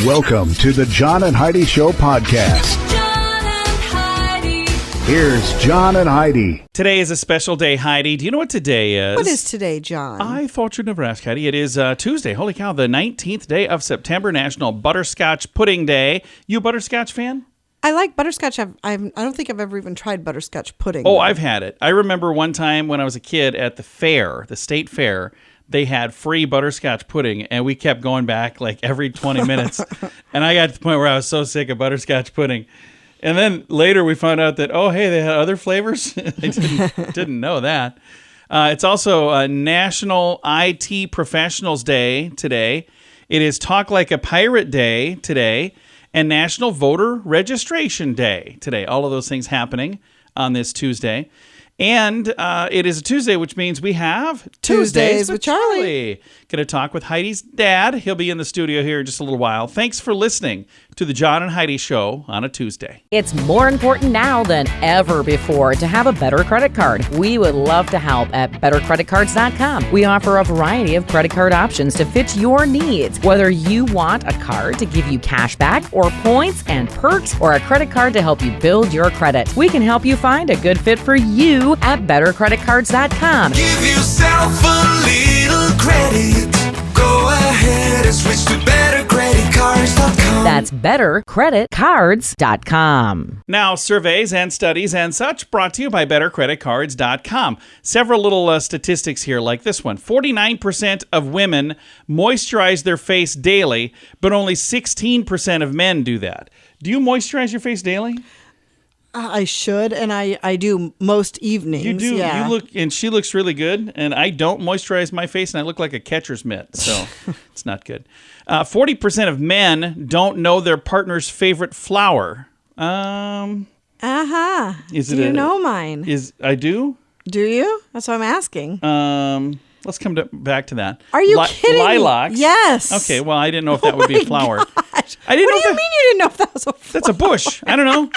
Welcome to the John and Heidi Show podcast. John and Heidi. Here's John and Heidi. Today is a special day, Heidi. Do you know what today is? What is today, John? I thought you'd never ask, Heidi. It is Tuesday. Holy cow, the 19th day of September, National Butterscotch Pudding Day. You a butterscotch fan? I like butterscotch. I don't think I've ever even tried butterscotch pudding. Oh, I've had it. I remember one time when I was a kid at the fair, the state fair, they had free butterscotch pudding, and we kept going back like every 20 minutes. And I got to the point where I was so sick of butterscotch pudding. And then later we found out that, oh, hey, they had other flavors. I didn't know that. It's also National IT Professionals Day today. It is Talk Like a Pirate Day today, and National Voter Registration Day today. All of those things happening on this Tuesday. And it is a Tuesday, which means we have Tuesdays with Charlie. Going to talk with Heidi's dad. He'll be in the studio here in just a little while. Thanks for listening to the John and Heidi Show on a Tuesday. It's more important now than ever before to have a better credit card. We would love to help at bettercreditcards.com. We offer a variety of credit card options to fit your needs. Whether you want a card to give you cash back or points and perks, or a credit card to help you build your credit, we can help you find a good fit for you at bettercreditcards.com. Give yourself a little credit. Go ahead and switch to bettercreditcards.com. That's bettercreditcards.com. Now, surveys and studies and such brought to you by bettercreditcards.com. Several little statistics here like this one. 49% of women moisturize their face daily, but only 16% of men do that. Do you moisturize your face daily? I should, and I do most evenings. You do. Yeah. You look, and she looks really good. And I don't moisturize my face, and I look like a catcher's mitt, so it's not good. 40% of men don't know their partner's favorite flower. Do you know mine? I do? Do you? That's what I'm asking. Let's come back to that. Are you kidding me? Lilacs. Yes. Okay. Well, I didn't know if that would be a flower. Gosh. I didn't What know do you mean you didn't know if that was a flower? That's a bush. I don't know.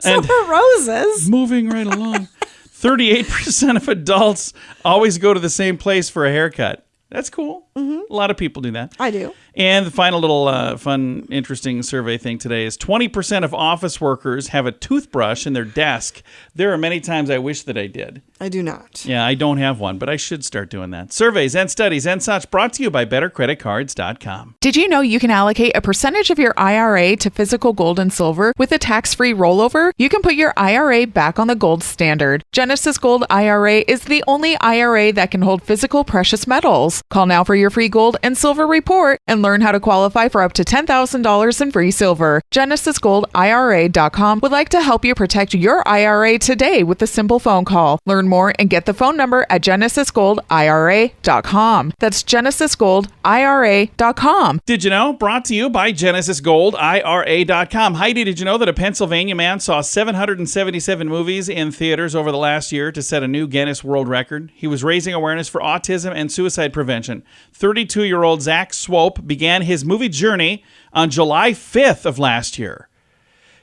So are roses. Moving right along. 38% of adults always go to the same place for a haircut. That's cool. Mm-hmm. A lot of people do that. I do. And the final little fun, interesting survey thing today is 20% of office workers have a toothbrush in their desk. There are many times I wish that I did. I do not. Yeah, I don't have one, but I should start doing that. Surveys and studies and such brought to you by bettercreditcards.com. Did you know you can allocate a percentage of your IRA to physical gold and silver with a tax-free rollover? You can put your IRA back on the gold standard. Genesis Gold IRA is the only IRA that can hold physical precious metals. Call now for your free gold and silver report and learn how to qualify for up to $10,000 in free silver. GenesisGoldIRA.com would like to help you protect your IRA today with a simple phone call. Learn more and get the phone number at GenesisGoldIRA.com. That's GenesisGoldIRA.com. Did you know? Brought to you by GenesisGoldIRA.com. Heidi, did you know that a Pennsylvania man saw 777 movies in theaters over the last year to set a new Guinness World Record? He was raising awareness for autism and suicide prevention. 32-year-old Zach Swope began his movie journey on July 5th of last year.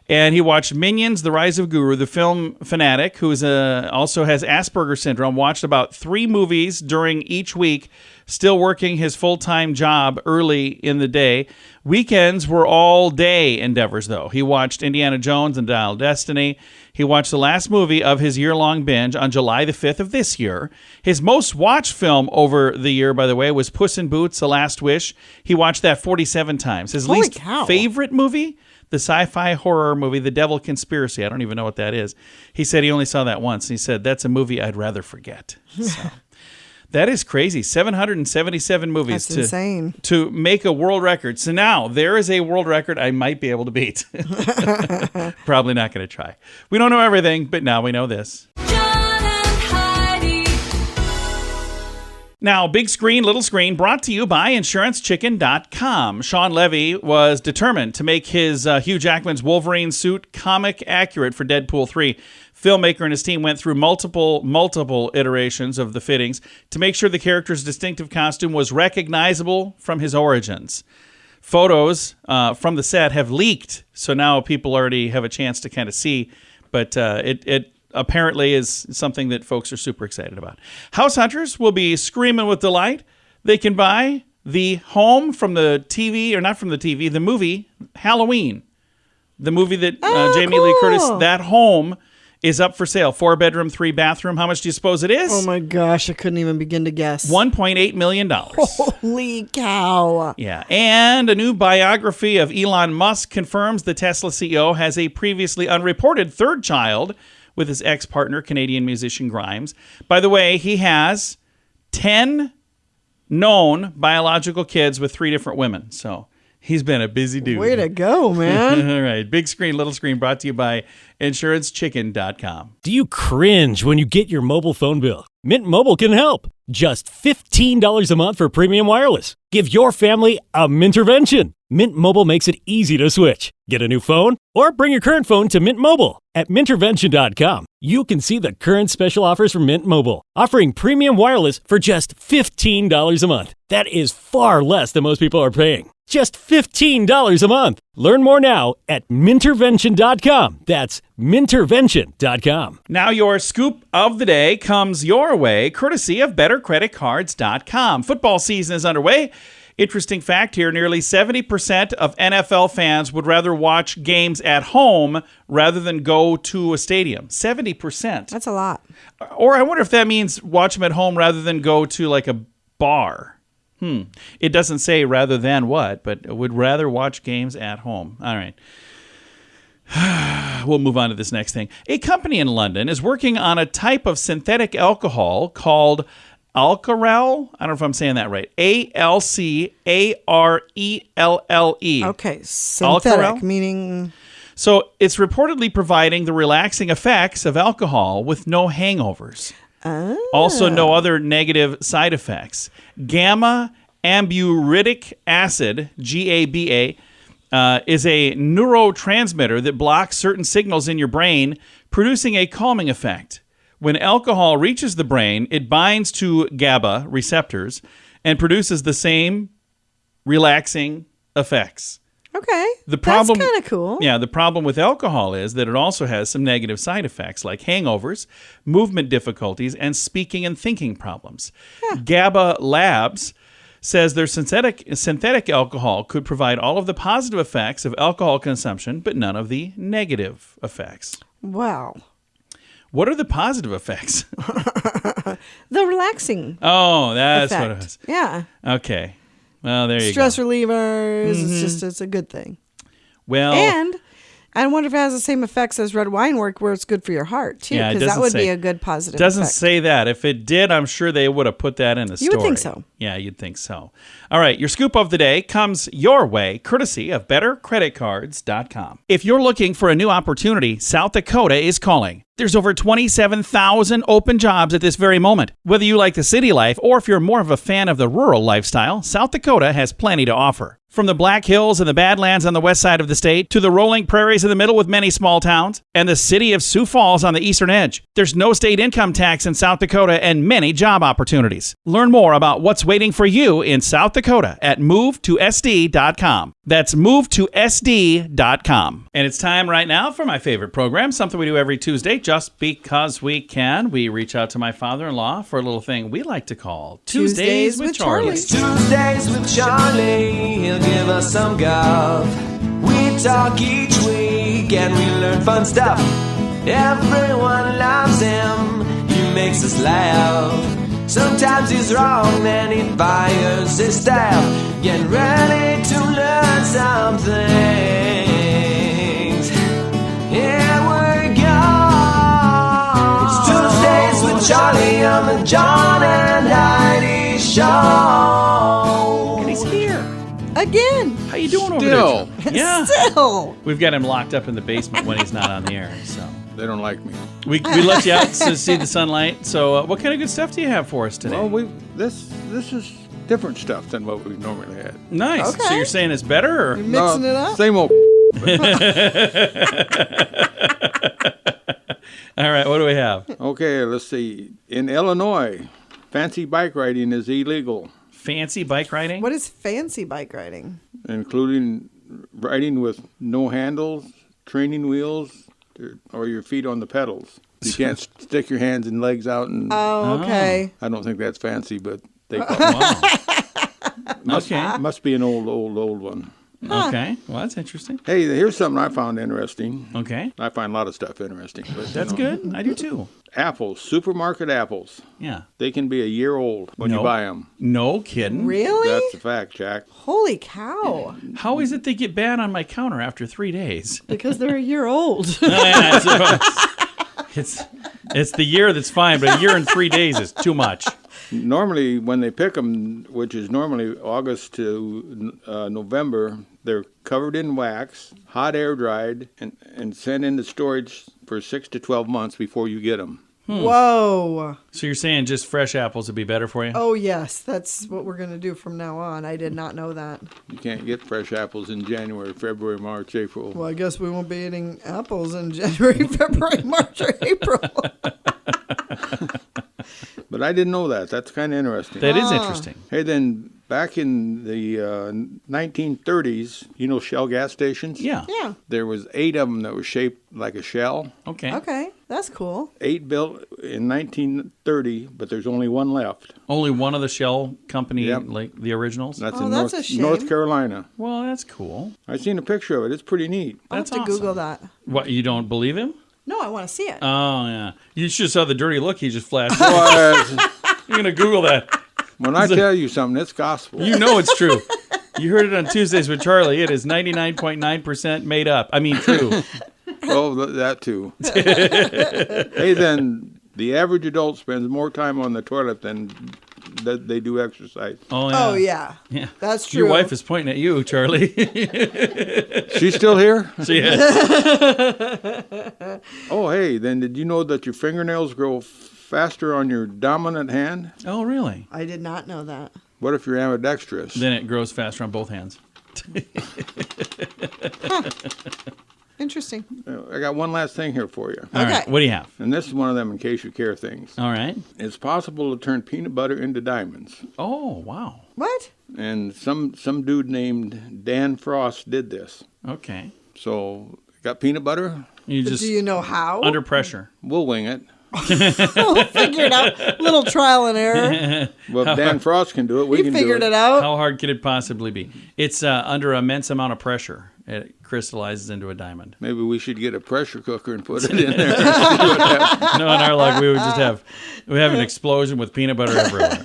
And he watched Minions, The Rise of Guru. The film fanatic, who is also has Asperger's syndrome, watched about 3 movies during each week, still working his full-time job early in the day. Weekends were all-day endeavors, though. He watched Indiana Jones and Dial of Destiny. He watched the last movie of his year-long binge on July the 5th of this year. His most watched film over the year, by the way, was Puss in Boots: A Last Wish. He watched that 47 times. His least favorite movie? The sci-fi horror movie, The Devil Conspiracy. I don't even know what that is. He said he only saw that once. He said, that's a movie I'd rather forget. So that is crazy. 777 movies. That's insane. To make a world record. So now there is a world record I might be able to beat. Probably not going to try. We don't know everything, but now we know this. John and Heidi. Now, big screen, little screen, brought to you by InsuranceChicken.com. Sean Levy was determined to make his Hugh Jackman's Wolverine suit comic accurate for Deadpool 3. Filmmaker and his team went through multiple iterations of the fittings to make sure the character's distinctive costume was recognizable from his origins. Photos from the set have leaked, so now people already have a chance to kind of see, but it apparently is something that folks are super excited about. House hunters will be screaming with delight. They can buy the home from the TV, or not from the TV, the movie Halloween. The movie that Jamie Lee Curtis, that home is up for sale. 4-bedroom, 3-bathroom. How much do you suppose it is? Oh my gosh, I couldn't even begin to guess. $1.8 million. Holy cow. Yeah. And a new biography of Elon Musk confirms the Tesla CEO has a previously unreported third child with his ex-partner, Canadian musician Grimes. By the way, he has 10 known biological kids with 3 different women. So he's been a busy dude. Way to go, man. All right. Big screen, little screen, brought to you by InsuranceChicken.com. Do you cringe when you get your mobile phone bill? Mint Mobile can help. Just $15 a month for premium wireless. Give your family a Mintervention. Mint Mobile makes it easy to switch. Get a new phone or bring your current phone to Mint Mobile. At Mintervention.com, you can see the current special offers from Mint Mobile, offering premium wireless for just $15 a month. That is far less than most people are paying. Just $15 a month. Learn more now at Mintervention.com. That's Mintervention.com. Now your scoop of the day comes your way, courtesy of BetterCreditCards.com. Football season is underway. Interesting fact here, nearly 70% of NFL fans would rather watch games at home rather than go to a stadium. 70%. That's a lot. Or I wonder if that means watch them at home rather than go to like a bar. It doesn't say rather than what, but would rather watch games at home. All right. We'll move on to this next thing. A company in London is working on a type of synthetic alcohol called Alcarelle. I don't know if I'm saying that right. Alcarelle. Okay, synthetic, Alcarelle? meaning... So it's reportedly providing the relaxing effects of alcohol with no hangovers. Also, no other negative side effects. Gamma amburitic acid, GABA, is a neurotransmitter that blocks certain signals in your brain, producing a calming effect. When alcohol reaches the brain, it binds to GABA receptors and produces the same relaxing effects. Okay, That's kind of cool. Yeah, the problem with alcohol is that it also has some negative side effects like hangovers, movement difficulties, and speaking and thinking problems. GABA Labs says their synthetic alcohol could provide all of the positive effects of alcohol consumption, but none of the negative effects. Wow. What are the positive effects? The relaxing Oh, that's effect. what it was. Yeah. Okay. Well, there you Stress go. relievers. It's a good thing. Well, And I wonder if it has the same effects as red wine work, where it's good for your heart too, Yeah, it because that doesn't would say. be a good positive. doesn't effect. say that. If it did, I'm sure they would have put that in the story. You would think so. Yeah, you'd think so. All right, your scoop of the day comes your way, courtesy of BetterCreditCards.com. If you're looking for a new opportunity, South Dakota is calling. There's over 27,000 open jobs at this very moment. Whether you like the city life or if you're more of a fan of the rural lifestyle, South Dakota has plenty to offer. From the Black Hills and the Badlands on the west side of the state to the rolling prairies in the middle with many small towns and the city of Sioux Falls on the eastern edge, there's no state income tax in South Dakota and many job opportunities. Learn more about what's waiting for you in South Dakota at movetosd.com. That's movetosd.com. And it's time right now for my favorite program, something we do every Tuesday just because we can. We reach out to my father-in-law for a little thing we like to call Tuesdays with Charlie. Tuesdays with Charlie, he'll give us some guff. We talk each week and we learn fun stuff. Everyone loves him, he makes us laugh. Sometimes he's wrong, then he fires his staff. Get ready to learn some things. Here we go. It's Tuesdays with Charlie on the John and Heidi Show. And he's here. Again. How you doing over Still. there? Yeah. Still. We've got him locked up in the basement when he's not on the air. So They don't like me. we let you out to see the sunlight. So what kind of good stuff do you have for us today? Well, this is different stuff than what we've normally had. Nice. Okay. So you're saying it's better? Or? You're mixing it up. Same old. All right. What do we have? Okay, let's see. In Illinois, fancy bike riding is illegal, Fancy bike riding? What is fancy bike riding? including riding with no handles, training wheels, or your feet on the pedals. You can't stick your hands and legs out, and Oh, okay. I don't think that's fancy, but they Wow. Okay. Must be an old one. Okay. Well, that's interesting. Hey, here's something I found interesting. Okay. I find a lot of stuff interesting. But, That's good. I do too. Apples, supermarket apples. Yeah. They can be a year old when you No. buy them. No kidding. Really? That's a fact, Jack. Holy cow. How is it they get bad on my counter after 3 days? Because they're a year old. Yeah, it's the year that's fine, but a year and 3 days is too much. Normally, when they pick them, which is normally August to November, they're covered in wax, hot air dried, and sent into storage for 6 to 12 months before you get them. Whoa. So you're saying just fresh apples would be better for you? Oh, yes. That's what we're going to do from now on. I did not know that. You can't get fresh apples in January, February, March, April. Well, I guess we won't be eating apples in January, February, March, or April. But I didn't know that. That's kind of interesting. That is interesting. Hey, then back in the 1930s, you know Shell gas stations? Yeah. Yeah. There was 8 of them that were shaped like a shell. Okay. Okay. That's cool. 8 built in 1930, but there's only one left. Only one of the Shell company, Yep. like the originals? That's Oh, in that's a shame. North Carolina. Well, that's cool. I seen a picture of it. It's pretty neat. I'll have That's to Google that. What, you don't believe him? No, I want to see it. Oh, yeah. You should have saw the dirty look he just flashed. Well, You're going to Google that. when I tell you something, it's gospel. You know it's true. You heard it on Tuesdays with Charlie. It is 99.9% made up. I mean, true. Oh, that too. Hey, then the average adult spends more time on the toilet than they do exercise. Oh, yeah. Oh, yeah. Yeah. That's true. Your wife is pointing at you, Charlie. She's still here? She is. Oh, hey, then did you know that your fingernails grow faster on your dominant hand? Oh, really? I did not know that. What if you're ambidextrous? Then it grows faster on both hands. Interesting. I got one last thing here for you. All right. Okay. What do you have? And this is one of them in case you care things. All right. It's possible to turn peanut butter into diamonds. Oh, wow. What? And some dude named Dan Frost did this. Okay. So, got peanut butter? You just Do you know how? under pressure. We'll wing it. We'll figure it out. Little trial and error. Well, if Dan Frost can do it, we You can do figured it. it out. How hard could it possibly be? It's under immense amount of pressure. It crystallizes into a diamond. Maybe we should get a pressure cooker and put it in there. And see what happens. No, in our luck, we have an explosion with peanut butter everywhere.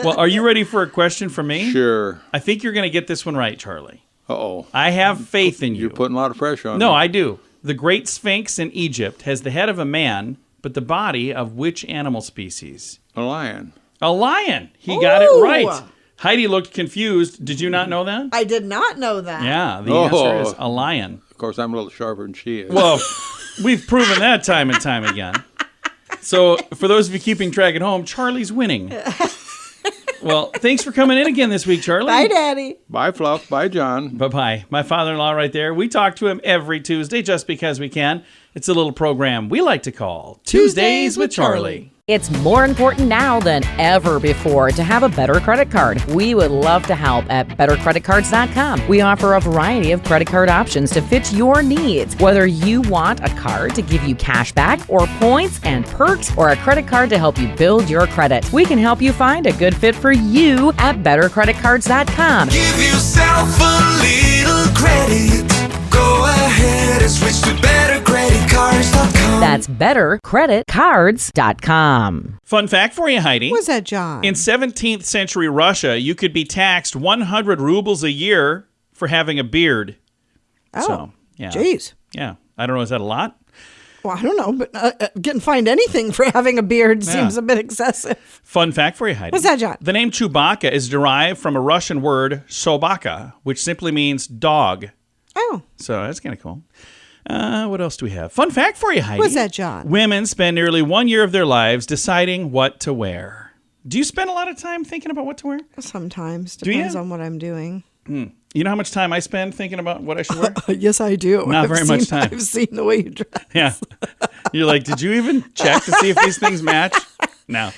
Well, are you ready for a question from me? Sure. I think you're going to get this one right, Charlie. Uh-oh. I have faith in you. You're putting a lot of pressure on No, me. I do. The Great Sphinx in Egypt has the head of a man, but the body of which animal species? A lion. A lion. He got it Ooh. right. Heidi looked confused. Did you not know that? I did not know that. Yeah, the Oh. answer is a lion. Of course, I'm a little sharper than she is. Well, we've proven that time and time again. So, for those of you keeping track at home, Charlie's winning. Well, thanks for coming in again this week, Charlie. Bye, Daddy. Bye, Fluff. Bye, John. Bye-bye. My father-in-law right there. We talk to him every Tuesday just because we can. It's a little program we like to call Tuesdays with Charlie. It's more important now than ever before to have a better credit card. We would love to help at bettercreditcards.com. We offer a variety of credit card options to fit your needs. Whether you want a card to give you cash back or points and perks, or a credit card to help you build your credit, we can help you find a good fit for you at bettercreditcards.com. Give yourself a little credit. Go ahead and switch to bettercreditcards.com. That's bettercreditcards.com. Fun fact for you, Heidi. What's that, John? In 17th century Russia, you could be taxed 100 rubles a year for having a beard. Oh, So, yeah. jeez. Yeah. I don't know. Is that a lot? Well, I don't know, but getting fined anything for having a beard Yeah. seems a bit excessive. Fun fact for you, Heidi. What's that, John? The name Chewbacca is derived from a Russian word, sobaka, which simply means dog. Oh, So that's kind of cool. What else do we have? Fun fact for you, Heidi. what's that, John? Women spend nearly 1 year of their lives deciding what to wear. Do you spend a lot of time thinking about what to wear? Sometimes. you? Depends on what I'm doing. You know how much time I spend thinking about what I should wear? Yes, I do. Not I've very much seen- time. I've seen the way you dress. Yeah. You're like, did you even check to see if these things match? No.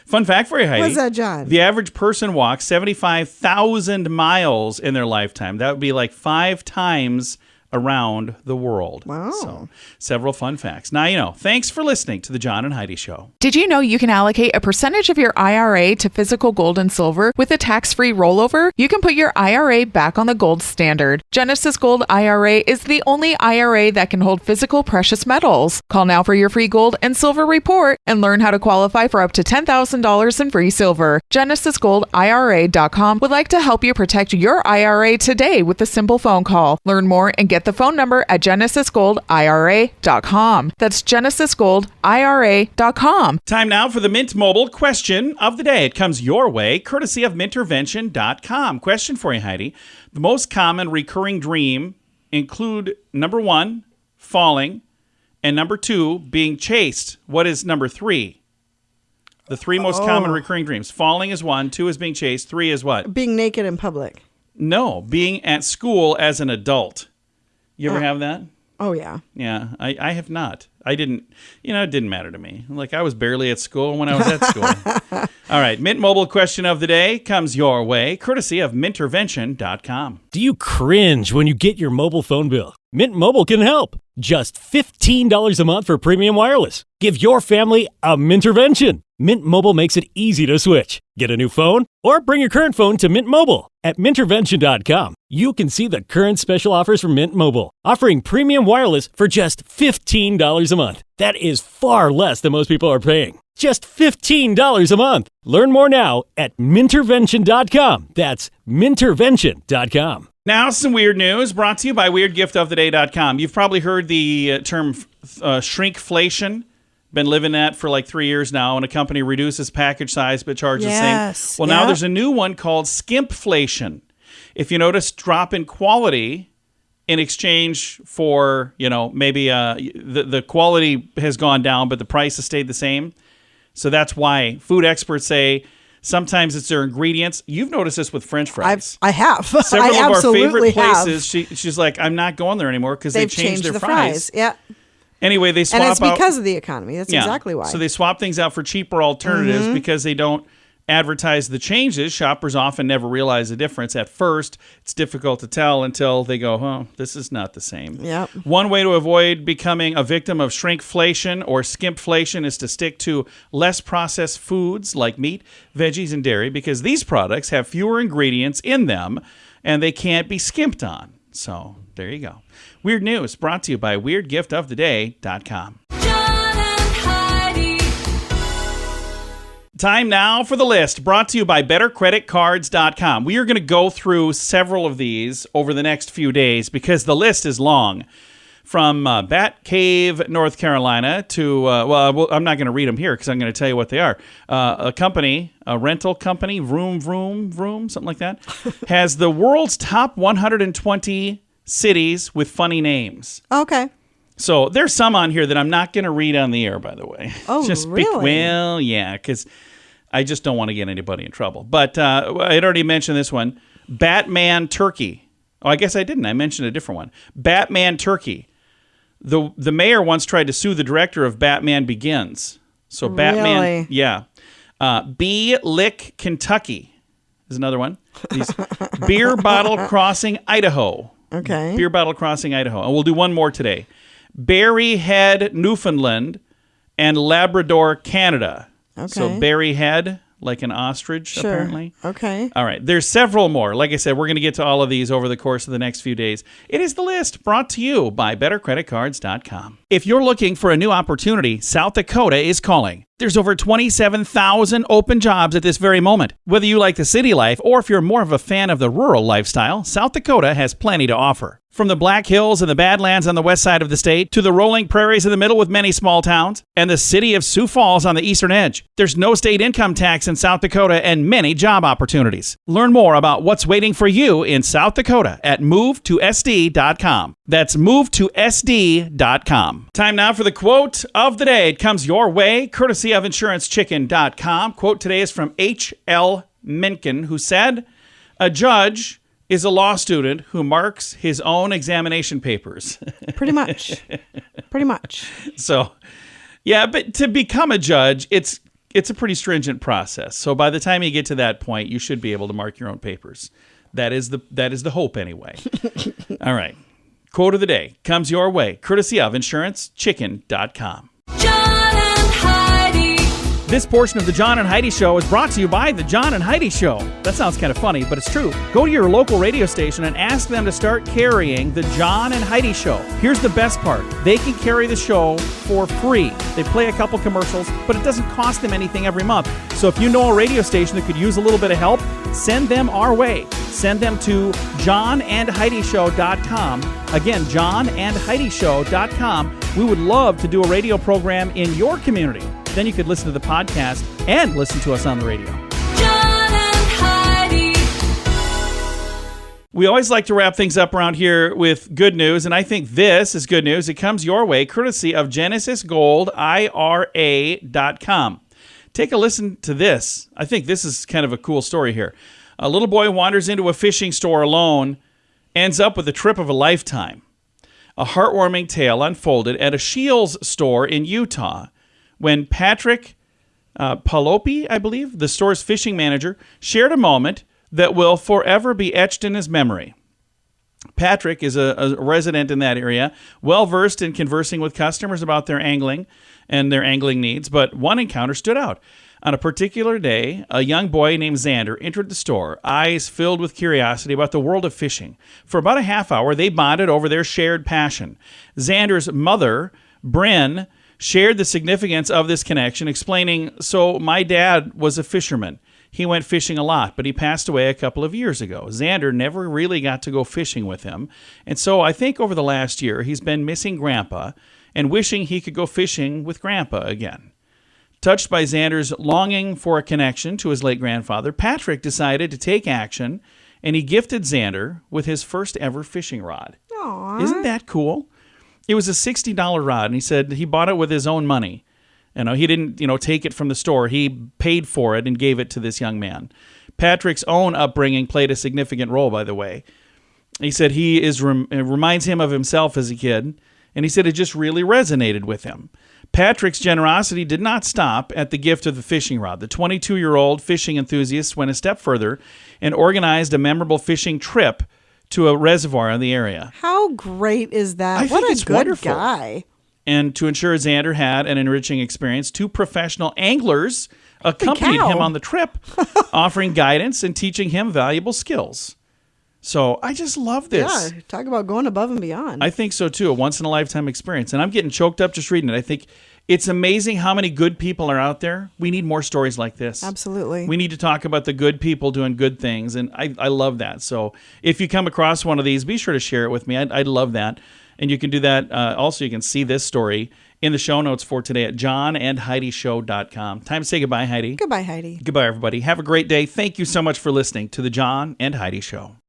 Fun fact for you, Heidi. What's that, John? The average person walks 75,000 miles in their lifetime. That would be like 5 times around the world. Wow. So, several fun facts. Now, thanks for listening to the John and Heidi Show. Did you know you can allocate a percentage of your IRA to physical gold and silver with a tax-free rollover? You can put your IRA back on the gold standard. Genesis Gold IRA is the only IRA that can hold physical precious metals. Call now for your free gold and silver report and learn how to qualify for up to $10,000 in free silver. GenesisGoldIRA.com would like to help you protect your IRA today with a simple phone call. Learn more and get the phone number at GenesisGoldIRA.com. That's GenesisGoldIRA.com. Time now for the Mint Mobile question of the day. It comes your way, courtesy of Mintervention.com. Question for you, Heidi. The most common recurring dream include number 1, falling, and number 2, being chased. What is number 3? The 3 most common recurring dreams. Falling is 1, 2 is being chased, 3 is what? Being naked in public. No, being at school as an adult. You ever have that? Oh, yeah. Yeah, I have not. I didn't, it didn't matter to me. Like, I was barely at school when I was at school. All right, Mint Mobile question of the day comes your way, courtesy of Mintervention.com. Do you cringe when you get your mobile phone bill? Mint Mobile can help. Just $15 a month for premium wireless. Give your family a Mintervention. Mint Mobile makes it easy to switch. Get a new phone or bring your current phone to Mint Mobile. At Mintervention.com, you can see the current special offers from Mint Mobile, offering premium wireless for just $15 a month. That is far less than most people are paying. Just $15 a month. Learn more now at Mintervention.com. That's Mintervention.com. Now, some weird news brought to you by WeirdGiftOfTheDay.com. You've probably heard the term shrinkflation. Been living that for like 3 years now, and a company reduces package size but charges the same. Well, now there's a new one called skimpflation. If you notice, drop in quality in exchange for, maybe the quality has gone down, but the price has stayed the same. So that's why food experts say sometimes it's their ingredients. You've noticed this with French fries. I have. Several I of our favorite have. places, she's like, I'm not going there anymore because they've changed their the fries. Yeah. Anyway, they swap out. And it's because of the economy. That's exactly why. So they swap things out for cheaper alternatives because they don't advertise the changes. Shoppers often never realize the difference. At first, it's difficult to tell until they go, this is not the same. Yep. One way to avoid becoming a victim of shrinkflation or skimpflation is to stick to less processed foods like meat, veggies, and dairy because these products have fewer ingredients in them and they can't be skimped on. So there you go. Weird news brought to you by WeirdGiftOfTheDay.com. John and Heidi. Time now for the list brought to you by BetterCreditCards.com. We are going to go through several of these over the next few days because the list is long. From Bat Cave, North Carolina to, I'm not going to read them here because I'm going to tell you what they are. A rental company, Vroom, something like that, has the world's top 120 cities with funny names. Okay. So there's some on here that I'm not going to read on the air, by the way. Oh, really? Yeah, because I just don't want to get anybody in trouble. But I had already mentioned this one. Batman Turkey. Oh, I guess I didn't. I mentioned a different one. Batman Turkey. The mayor once tried to sue the director of Batman Begins. So Batman, really? Yeah. Bee Lick, Kentucky is another one. Beer Bottle Crossing, Idaho. Okay. Beer Bottle Crossing, Idaho. And we'll do one more today. Berry Head, Newfoundland, and Labrador, Canada. Okay. So Berry Head, like an ostrich, apparently. Okay. All right. There's several more. Like I said, we're going to get to all of these over the course of the next few days. It is the list brought to you by BetterCreditCards.com. If you're looking for a new opportunity, South Dakota is calling. There's over 27,000 open jobs at this very moment. Whether you like the city life or if you're more of a fan of the rural lifestyle, South Dakota has plenty to offer. From the Black Hills and the Badlands on the west side of the state to the rolling prairies in the middle with many small towns and the city of Sioux Falls on the eastern edge, there's no state income tax in South Dakota and many job opportunities. Learn more about what's waiting for you in South Dakota at movetosd.com. That's movetosd.com. Time now for the quote of the day. It comes your way, courtesy of insurancechicken.com. Quote today is from H.L. Mencken, who said, "A judge is a law student who marks his own examination papers." Pretty much. Pretty much. So, yeah, but to become a judge, it's a pretty stringent process. So by the time you get to that point, you should be able to mark your own papers. That is the hope anyway. All right. Quote of the day comes your way, courtesy of InsuranceChicken.com. John and Heidi. This portion of the John and Heidi Show is brought to you by the John and Heidi Show. That sounds kind of funny, but it's true. Go to your local radio station and ask them to start carrying the John and Heidi Show. Here's the best part. They can carry the show for free. They play a couple commercials, but it doesn't cost them anything every month. So if you know a radio station that could use a little bit of help, send them our way. Send them to johnandheidishow.com. Again, johnandheidishow.com. We would love to do a radio program in your community. Then you could listen to the podcast and listen to us on the radio. John and Heidi. We always like to wrap things up around here with good news, and I think this is good news. It comes your way courtesy of GenesisGoldIRA.com. Take a listen to this. I think this is kind of a cool story here. A little boy wanders into a fishing store alone, ends up with the trip of a lifetime. A heartwarming tale unfolded at a Shields store in Utah when Patrick Palopi, I believe, the store's fishing manager, shared a moment that will forever be etched in his memory. Patrick is a resident in that area, well-versed in conversing with customers about their angling and their angling needs, but one encounter stood out. On a particular day, a young boy named Xander entered the store, eyes filled with curiosity about the world of fishing. For about a half hour, they bonded over their shared passion. Xander's mother, Bryn, shared the significance of this connection, explaining, "So my dad was a fisherman. He went fishing a lot, but he passed away a couple of years ago. Xander never really got to go fishing with him, and so I think over the last year he's been missing Grandpa and wishing he could go fishing with Grandpa again." Touched by Xander's longing for a connection to his late grandfather, Patrick decided to take action, and he gifted Xander with his first ever fishing rod. Aww. Isn't that cool? It was a $60 rod, and he said he bought it with his own money. He didn't, take it from the store. He paid for it and gave it to this young man. Patrick's own upbringing played a significant role, by the way. He said it reminds him of himself as a kid, and he said it just really resonated with him. Patrick's generosity did not stop at the gift of the fishing rod. The 22-year-old fishing enthusiast went a step further and organized a memorable fishing trip to a reservoir in the area. How great is that? I What think a it's good wonderful. guy. And to ensure Xander had an enriching experience, 2 professional anglers accompanied cow. him on the trip, offering guidance and teaching him valuable skills. So I just love this. Yeah, talk about going above and beyond. I think so too, a once-in-a-lifetime experience. And I'm getting choked up just reading it. I think it's amazing how many good people are out there. We need more stories like this. Absolutely. We need to talk about the good people doing good things, and I love that. So if you come across one of these, be sure to share it with me. I'd love that. And you can do that. Also, you can see this story in the show notes for today at johnandheidishow.com. Time to say goodbye, Heidi. Goodbye, Heidi. Goodbye, everybody. Have a great day. Thank you so much for listening to the John and Heidi Show.